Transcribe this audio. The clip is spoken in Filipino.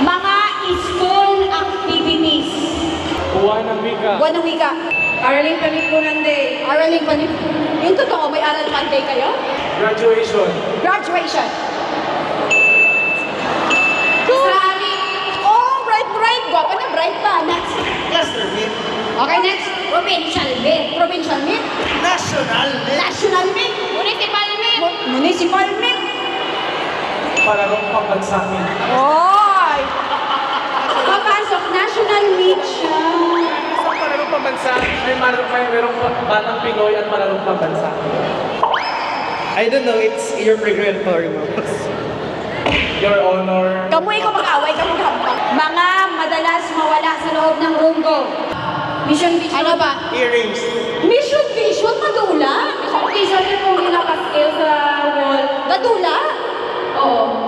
Mga school activities. Buwan ng wika. Buwan ng wika. Araling Panlipunan Day. Araling Panlipunan. Yung totoo, may aral Monday kayo? Graduation. Graduation. Grabe. Oh, bright. Guwapa na, bright pa. Next. Cluster meet. Okay, next. Provincial meet. Provincial meet. National meet. National meet. Municipal meet. Municipal meet. Palarong pambansa meet. Oy! Papasok, national meet siya. Isang palarong pambansa, merong batang Pinoy at palarong pambansa. I don't know, it's your preparatory mo. Your Honor. Kamuhay ko mag-away, kamag-hambang. Mga madalas mawala sa loob ng room ko. Mission Vision. Ano ba? Earrings. Mission vision, madula. Mission Vision yung kung ginapastil sa wall. Gadula? Oo.